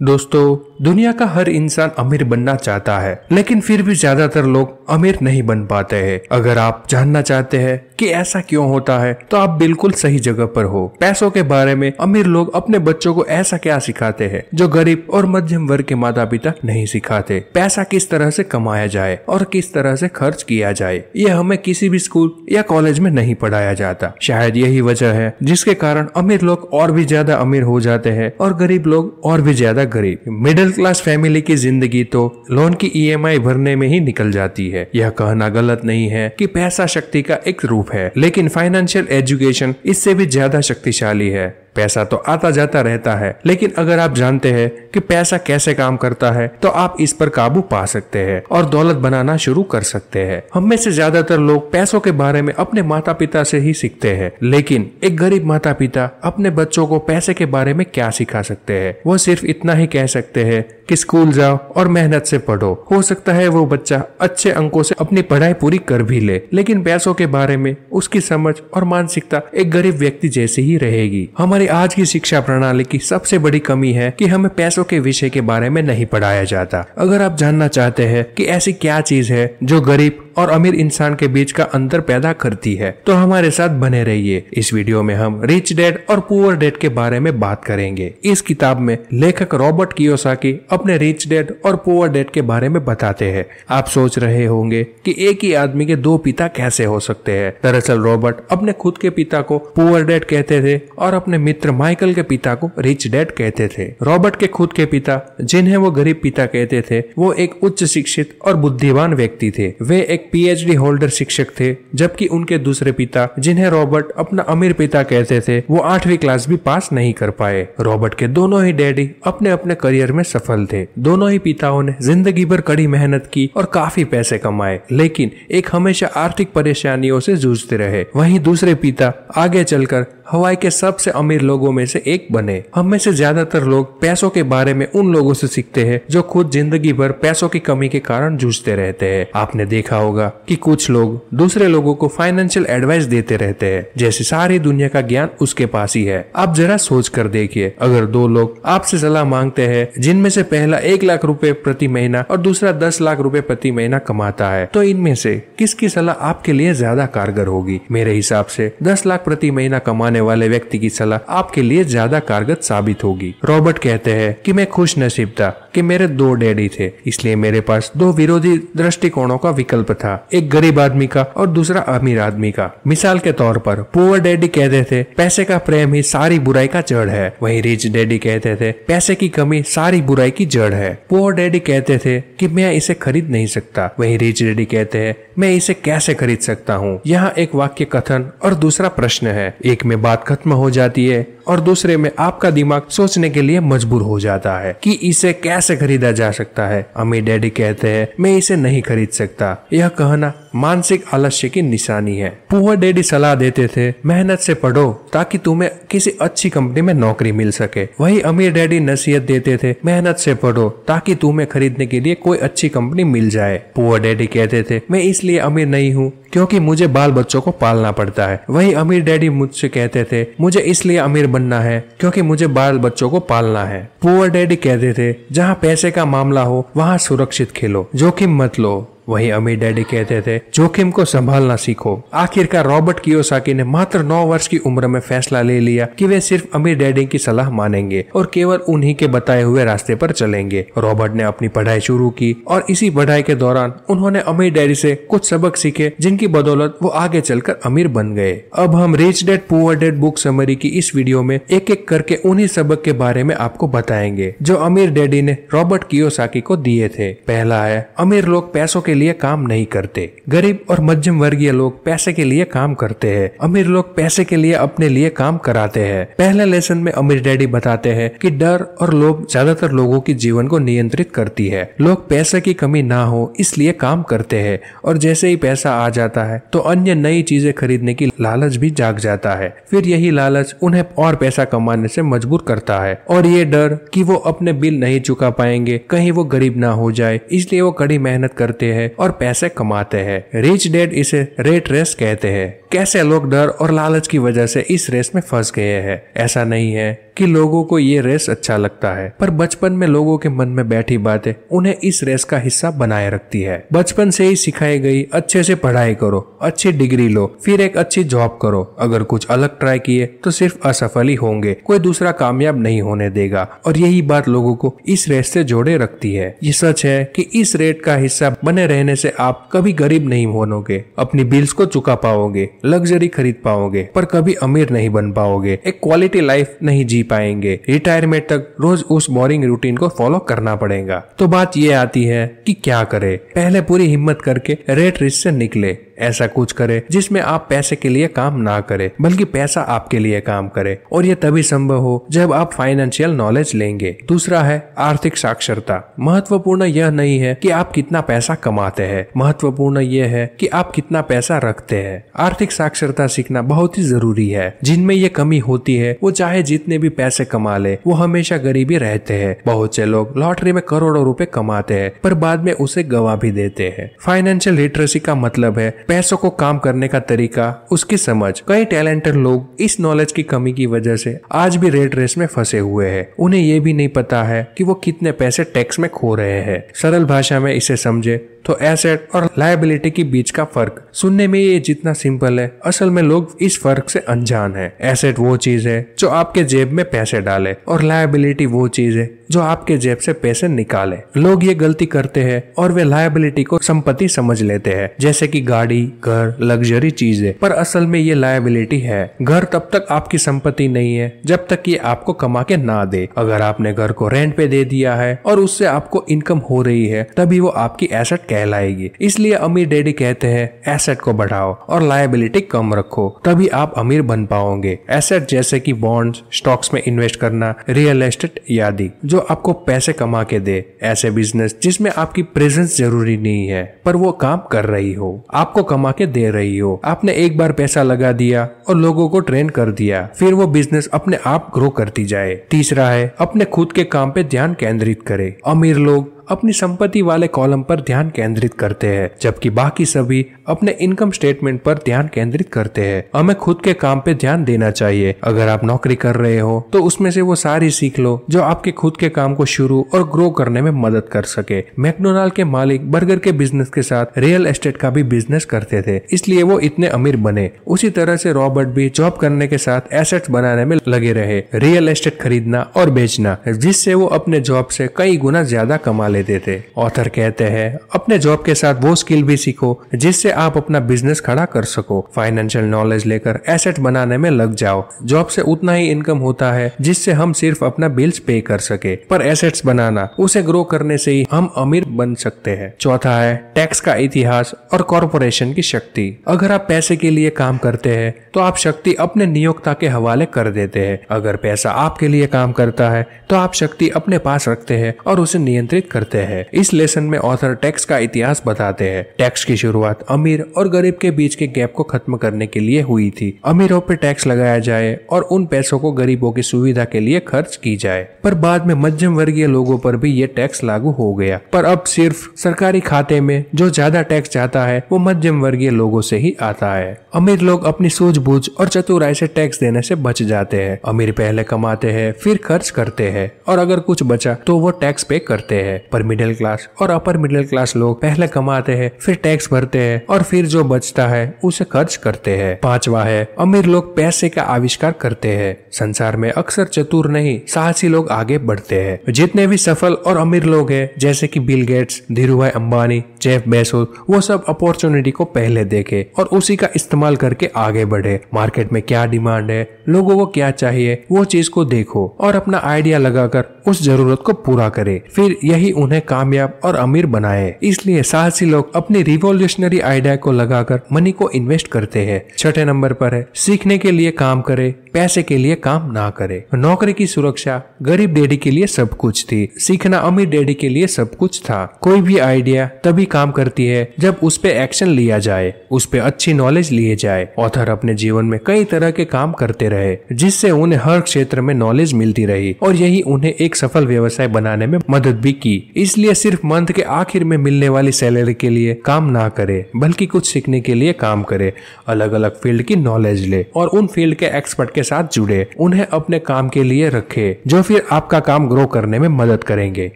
दोस्तों, दुनिया का हर इंसान अमीर बनना चाहता है, लेकिन फिर भी ज्यादातर लोग अमीर नहीं बन पाते हैं। अगर आप जानना चाहते हैं कि ऐसा क्यों होता है, तो आप बिल्कुल सही जगह पर हो। पैसों के बारे में अमीर लोग अपने बच्चों को ऐसा क्या सिखाते हैं जो गरीब और मध्यम वर्ग के माता पिता नहीं सिखाते। पैसा किस तरह से कमाया जाए और किस तरह से खर्च किया जाए, यह हमें किसी भी स्कूल या कॉलेज में नहीं पढ़ाया जाता। शायद यही वजह है जिसके कारण अमीर लोग और भी ज्यादा अमीर हो जाते हैं और गरीब लोग और भी ज्यादा गरीब। मिडिल क्लास फैमिली की जिंदगी तो लोन की ईएमआई भरने में ही निकल जाती है। यह कहना गलत नहीं है कि पैसा शक्ति का एक रूप है, लेकिन फाइनेंशियल एजुकेशन इससे भी ज्यादा शक्तिशाली है। पैसा तो आता जाता रहता है, लेकिन अगर आप जानते हैं कि पैसा कैसे काम करता है, तो आप इस पर काबू पा सकते हैं और दौलत बनाना शुरू कर सकते हैं। हम में से ज्यादातर लोग पैसों के बारे में अपने माता पिता से ही सीखते हैं, लेकिन एक गरीब माता पिता अपने बच्चों को पैसे के बारे में क्या सिखा सकते हैं? वो सिर्फ इतना ही कह सकते हैं कि स्कूल जाओ और मेहनत से पढ़ो। हो सकता है वो बच्चा अच्छे अंकों से अपनी पढ़ाई पूरी कर भी ले, लेकिन पैसों के बारे में उसकी समझ और मानसिकता एक गरीब व्यक्ति जैसी ही रहेगी। हमारी आज की शिक्षा प्रणाली की सबसे बड़ी कमी है कि हमें पैसों के विषय के बारे में नहीं पढ़ाया जाता। अगर आप जानना चाहते हैं कि ऐसी क्या चीज है जो गरीब और अमीर इंसान के बीच का अंतर पैदा करती है, तो हमारे साथ बने रहिए। इस वीडियो में हम रिच डैड और पुअर डैड के बारे में बात करेंगे। इस किताब में लेखक रॉबर्ट कियोसाकी अपने रिच डैड और पुअर डैड के बारे में बताते हैं। आप सोच रहे होंगे कि एक ही आदमी के दो पिता कैसे हो सकते हैं। दरअसल रॉबर्ट अपने खुद के पिता को पुअर डैड कहते थे और अपने मित्र माइकल के पिता को रिच डैड कहते थे। रॉबर्ट के खुद के पिता, जिन्हें वो गरीब पिता कहते थे, वो एक उच्च शिक्षित और बुद्धिमान व्यक्ति थे। वे एक पीएचडी होल्डर शिक्षक थे, जबकि उनके दूसरे पिता, जिन्हें रॉबर्ट अपना अमीर पिता कहते थे, वो 8वीं क्लास भी पास नहीं कर पाए। रॉबर्ट के दोनों ही डैडी अपने अपने करियर में सफल थे। दोनों ही पिताओं ने जिंदगी भर कड़ी मेहनत की और काफी पैसे कमाए, लेकिन एक हमेशा आर्थिक परेशानियों से जूझते रहे। वहीं दूसरे पिता आगे चलकर हवाई के सबसे अमीर लोगों में से एक बने। हम में से ज्यादातर लोग पैसों के बारे में उन लोगों से सीखते हैं जो खुद जिंदगी भर पैसों की कमी के कारण जूझते रहते हैं। आपने देखा होगा कि कुछ लोग दूसरे लोगों को फाइनेंशियल एडवाइस देते रहते हैं, जैसे सारी दुनिया का ज्ञान उसके पास ही है। आप जरा सोच कर देखिए, अगर दो लोग आपसे सलाह मांगते हैं, जिनमें से पहला 1 लाख रुपए प्रति महीना और दूसरा 10 लाख रुपए प्रति महीना कमाता है, तो इनमें से किसकी सलाह आपके लिए ज्यादा कारगर होगी? मेरे हिसाब से 10 लाख प्रति महीना कमाने वाले व्यक्ति की सलाह आपके लिए ज्यादा कारगर साबित होगी। रॉबर्ट कहते हैं कि मैं खुश नसीब था कि मेरे 2 डैडी थे, इसलिए मेरे पास 2 विरोधी दृष्टिकोणों का विकल्प था, एक गरीब आदमी का और दूसरा अमीर आदमी का। मिसाल के तौर पर पुअर डैडी कहते थे पैसे का प्रेम ही सारी बुराई का जड़ है, वहीं रिच डैडी कहते थे पैसे की कमी सारी बुराई की जड़ है। पुअर डैडी कहते थे कि मैं इसे खरीद नहीं सकता, वहीं रिच डैडी कहते हैं मैं इसे कैसे खरीद सकता हूँ। यहाँ एक वाक्य कथन और दूसरा प्रश्न है। एक में बात खत्म हो जाती है और दूसरे में आपका दिमाग सोचने के लिए मजबूर हो जाता है कि इसे कैसे खरीदा जा सकता है। अमीर डैडी कहते हैं मैं इसे नहीं खरीद सकता। यह कहना मानसिक आलस्य की निशानी है। पुअर डैडी सलाह देते थे मेहनत से पढ़ो ताकि तुम्हें किसी अच्छी कंपनी में नौकरी मिल सके, वही अमीर डैडी नसीहत देते थे मेहनत से पढ़ो ताकि तुम्हें खरीदने के लिए कोई अच्छी कंपनी मिल जाए। पुअर डैडी कहते थे मैं इसलिए अमीर नहीं हूँ क्योंकि मुझे बाल बच्चों को पालना पड़ता है, वही अमीर डैडी मुझसे कहते थे मुझे इसलिए अमीर बनना है क्योंकि मुझे बाल बच्चों को पालना है। पुअर डैडी कहते थे जहाँ पैसे का मामला हो वहाँ सुरक्षित खेलो, जोखिम मत लो, वहीं अमीर डैडी कहते थे जोखिम को संभालना सीखो। आखिरकार रॉबर्ट कियोसाकी ने मात्र 9 वर्ष की उम्र में फैसला ले लिया कि वे सिर्फ अमीर डैडी की सलाह मानेंगे और केवल उन्हीं के बताए हुए रास्ते पर चलेंगे। रॉबर्ट ने अपनी पढ़ाई शुरू की और इसी पढ़ाई के दौरान उन्होंने अमीर डैडी से कुछ सबक सीखे, जिनकी बदौलत वो आगे चलकर अमीर बन गए। अब हम rich dad poor dad book summary की इस वीडियो में एक एक करके उन्हीं सबक के बारे में आपको बताएंगे जो अमीर डैडी ने रॉबर्ट कियोसाकी को दिए थे। पहला है, अमीर लोग पैसों के लिए काम नहीं करते। गरीब और मध्यम वर्गीय लोग पैसे के लिए काम करते हैं, अमीर लोग पैसे के लिए अपने लिए काम कराते हैं। पहले लेसन में अमीर डैडी बताते हैं कि डर और लोभ ज्यादातर लोगों के जीवन को नियंत्रित करती है। लोग पैसे की कमी ना हो इसलिए काम करते हैं और जैसे ही पैसा आ जाता है तो अन्य नई चीजें खरीदने की लालच भी जाग जाता है। फिर यही लालच उन्हें और पैसा कमाने से मजबूर करता है और ये डर कि वो अपने बिल नहीं चुका पाएंगे, कहीं वो गरीब ना हो जाए, इसलिए वो कड़ी मेहनत करते हैं और पैसे कमाते हैं। रिच डैड इसे रेट रेस कहते हैं। कैसे लोग डर और लालच की वजह से इस रेस में फंस गए हैं। ऐसा नहीं है कि लोगों को ये रेस अच्छा लगता है, पर बचपन में लोगों के मन में बैठी बातें उन्हें इस रेस का हिस्सा बनाए रखती है। बचपन से ही सिखाई गई अच्छे से पढ़ाई करो, अच्छी डिग्री लो, फिर एक अच्छी जॉब करो। अगर कुछ अलग ट्राई किए तो सिर्फ असफल ही होंगे, कोई दूसरा कामयाब नहीं होने देगा। और यही बात लोगों को इस रेस से जोड़े रखती है। ये सच है कि इस रेट का हिस्सा बने रहने से आप कभी गरीब नहीं बनोगे, अपनी बिल्स को चुका पाओगे, लग्जरी खरीद पाओगे, पर कभी अमीर नहीं बन पाओगे, एक क्वालिटी लाइफ नहीं जी पाएंगे। रिटायरमेंट तक रोज उस बोरिंग रूटीन को फॉलो करना पड़ेगा। तो बात ये आती है कि क्या करें। पहले पूरी हिम्मत करके रेट रेस से निकले। ऐसा कुछ करे जिसमें आप पैसे के लिए काम ना करें, बल्कि पैसा आपके लिए काम करे। और ये तभी संभव हो जब आप फाइनेंशियल नॉलेज लेंगे। दूसरा है आर्थिक साक्षरता। महत्वपूर्ण यह नहीं है कि आप कितना पैसा कमाते हैं, महत्वपूर्ण यह है कि आप कितना पैसा रखते हैं। आर्थिक साक्षरता सीखना बहुत ही जरूरी है। जिनमें ये कमी होती है वो चाहे जितने भी पैसे कमा ले, वो हमेशा गरीबी रहते हैं। बहुत से लोग लॉटरी में करोड़ों रुपए कमाते हैं, पर बाद में उसे गवा भी देते हैं। फाइनेंशियल लिटरेसी का मतलब है पैसों को काम करने का तरीका, उसकी समझ। कई टैलेंटेड लोग इस नॉलेज की कमी की वजह से आज भी रेट रेस में फंसे हुए हैं। उन्हें ये भी नहीं पता है कि वो कितने पैसे टैक्स में खो रहे हैं। सरल भाषा में इसे समझे तो एसेट और लायबिलिटी के बीच का फर्क। सुनने में ये जितना सिंपल है, असल में लोग इस फर्क से अनजान है। एसेट वो चीज है जो आपके जेब में पैसे डाले, और लायबिलिटी वो चीज है जो आपके जेब से पैसे निकाले। लोग ये गलती करते हैं और वे लायबिलिटी को संपत्ति समझ लेते हैं, जैसे कि गाड़ी, घर, लग्जरी चीजें, पर असल में ये लायबिलिटी है। घर तब तक आपकी संपत्ति नहीं है जब तक ये आपको कमा के ना दे। अगर आपने घर को रेंट पे दे दिया है और उससे आपको इनकम हो रही है, तभी वो आपकी एसेट कहलाएगी। इसलिए अमीर डैडी कहते हैं एसेट को बढ़ाओ और लायबिलिटी कम रखो, तभी आप अमीर बन पाओगे। एसेट जैसे कि बॉन्ड्स, स्टॉक्स में इन्वेस्ट करना, रियल एस्टेट आदि, जो आपको पैसे कमा के दे। ऐसे बिजनेस जिसमें आपकी प्रेजेंस जरूरी नहीं है, पर वो काम कर रही हो, आपको कमा के दे रही हो। आपने एक बार पैसा लगा दिया और लोगों को ट्रेन कर दिया, फिर वो बिजनेस अपने आप ग्रो करती जाए। तीसरा है अपने खुद के काम पे ध्यान केंद्रित करे। अमीर लोग अपनी संपत्ति वाले कॉलम पर ध्यान केंद्रित करते हैं, जबकि बाकी सभी अपने इनकम स्टेटमेंट पर ध्यान केंद्रित करते हैं। हमें खुद के काम पे ध्यान देना चाहिए। अगर आप नौकरी कर रहे हो तो उसमें से वो सारी सीख लो जो आपके खुद के काम को शुरू और ग्रो करने में मदद कर सके। मैकडोनाल्ड के मालिक बर्गर के बिजनेस के साथ रियल एस्टेट का भी बिजनेस करते थे, इसलिए वो इतने अमीर बने। उसी तरह से रॉबर्ट भी जॉब करने के साथ एसेट्स बनाने में लगे रहे, रियल एस्टेट खरीदना और बेचना, जिससे वो अपने जॉब से कई गुना ज्यादा कमा लेते थे। ऑथर कहते हैं अपने जॉब के साथ वो स्किल भी सीखो जिससे आप अपना बिजनेस खड़ा कर सको। फाइनेंशियल नॉलेज लेकर एसेट बनाने में लग जाओ। जॉब से उतना ही इनकम होता है जिससे हम सिर्फ अपना बिल्स पे कर सके, पर एसेट्स बनाना, उसे ग्रो करने से ही हम अमीर बन सकते हैं। चौथा है टैक्स का इतिहास और कॉर्पोरेशन की शक्ति। अगर आप पैसे के लिए काम करते हैं तो आप शक्ति अपने नियोक्ता के हवाले कर देते हैं। अगर पैसा आपके लिए काम करता है तो आप शक्ति अपने पास रखते हैं और उसे नियंत्रित करते हैं। इस लेसन में ऑथर टैक्स का इतिहास बताते हैं। टैक्स की शुरुआत अमीर और गरीब के बीच के गैप को खत्म करने के लिए हुई थी। अमीरों पर टैक्स लगाया जाए और उन पैसों को गरीबों की सुविधा के लिए खर्च की जाए, पर बाद में मध्यम वर्गीय लोगों पर भी ये टैक्स लागू हो गया। पर अब सिर्फ सरकारी खाते में जो ज्यादा टैक्स जाता है वो मध्यम वर्गीय लोगों से ही आता है। अमीर लोग अपनी सूझबूझ और चतुराई से टैक्स देने से बच जाते हैं। अमीर पहले कमाते हैं, फिर खर्च करते हैं, और अगर कुछ बचा तो वो टैक्स पे करते हैं। पर मिडिल क्लास और अपर मिडिल क्लास लोग पहले कमाते हैं, फिर टैक्स भरते हैं, और फिर जो बचता है उसे खर्च करते हैं। पांचवा है अमीर लोग पैसे का आविष्कार करते हैं। संसार में अक्सर चतुर नहीं, साहसी लोग आगे बढ़ते हैं। जितने भी सफल और अमीर लोग हैं, जैसे कि Bill Gates, Dhirubhai Ambani, Jeff Bezos, वो सब अपॉर्चुनिटी को पहले देखे और उसी का इस्तेमाल करके आगे बढ़े। मार्केट में क्या डिमांड है, लोगों को क्या चाहिए, वो चीज को देखो और अपना आइडिया लगाकर उस जरूरत को पूरा करे। फिर यही उन्हें कामयाब और अमीर बनाए। इसलिए साहसी लोग अपनी रिवॉल्यूशनरी आइडिया को लगाकर मनी को इन्वेस्ट करते हैं। छठे नंबर पर है सीखने के लिए काम करे, पैसे के लिए काम ना करे। नौकरी की सुरक्षा गरीब डैडी के लिए सब कुछ थी, सीखना अमीर डैडी के लिए सब कुछ था। कोई भी आइडिया तभी काम करती है जब उस पे एक्शन लिया जाए, उस पे अच्छी नॉलेज लिए जाए। ऑथर अपने जीवन में कई तरह के काम करते रहे, जिससे उन्हें हर क्षेत्र में नॉलेज मिलती रही, और यही उन्हें एक सफल व्यवसाय बनाने में मदद भी की। इसलिए सिर्फ मंथ के आखिर में मिलने वाली सैलरी के लिए काम ना करे, बल्कि कुछ सीखने के लिए काम करे। अलग अलग फील्ड की नॉलेज ले और उन फील्ड के एक्सपर्ट के के साथ जुड़े, उन्हें अपने काम के लिए रखे जो फिर आपका काम ग्रो करने में मदद करेंगे।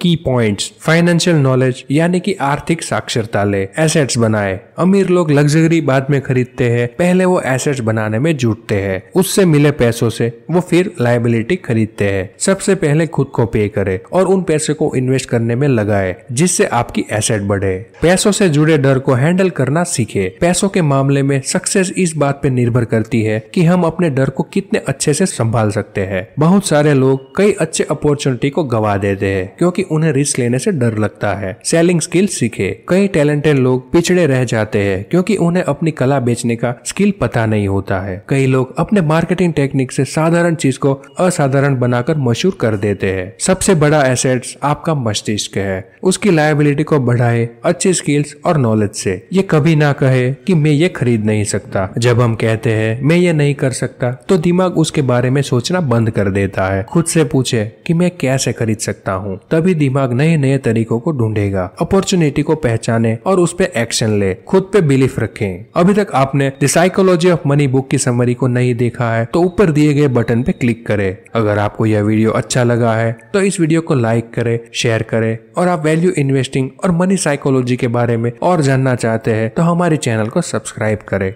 की पॉइंट्स, फाइनेंशियल नॉलेज यानी कि आर्थिक साक्षरता ले, एसेट्स बनाए। अमीर लोग लग्जरी बाद में खरीदते हैं, पहले वो एसेट्स बनाने में जुटते हैं, उससे मिले पैसों से वो फिर लायबिलिटी खरीदते हैं। सबसे पहले खुद को पे करे और उन पैसे को इन्वेस्ट करने में लगाए जिससे आपकी एसेट बढ़े। पैसों से जुड़े डर को हैंडल करना सीखे। पैसों के मामले में सक्सेस इस बात पे निर्भर करती है कि हम अपने डर को कितने अच्छे से संभाल सकते हैं। बहुत सारे लोग कई अच्छे अपॉर्चुनिटी को गवा देते हैं क्योंकि उन्हें रिस्क लेने से डर लगता है। सेलिंग स्किल सीखे। कई टैलेंटेड लोग पिछड़े रह जाते हैं क्योंकि उन्हें अपनी कला बेचने का स्किल पता नहीं होता है। कई लोग अपने मार्केटिंग टेक्निक से साधारण चीज को असाधारण बनाकर मशहूर कर देते हैं। सबसे बड़ा एसेट्स आपका मस्तिष्क है, उसकी लायबिलिटी को बढ़ाए अच्छी स्किल्स और नॉलेज से। ये कभी ना कहे कि मैं ये खरीद नहीं सकता। जब हम कहते हैं मैं ये नहीं कर सकता तो दिमाग उसके बारे में सोचना बंद कर देता है। खुद से पूछे कि मैं कैसे खरीद सकता हूँ, तभी दिमाग नए नए तरीकों को ढूंढेगा। अपॉर्चुनिटी को पहचाने और उस पर एक्शन ले। खुद पे बिलीफ रखें। अभी तक आपने the psychology of money book की समरी को नहीं देखा है तो ऊपर दिए गए बटन पे क्लिक करें। अगर आपको यह वीडियो अच्छा लगा है तो इस वीडियो को लाइक करें, शेयर करें और आप वैल्यू इन्वेस्टिंग और मनी साइकोलॉजी के बारे में और जानना चाहते हैं तो हमारे चैनल को सब्सक्राइब करें।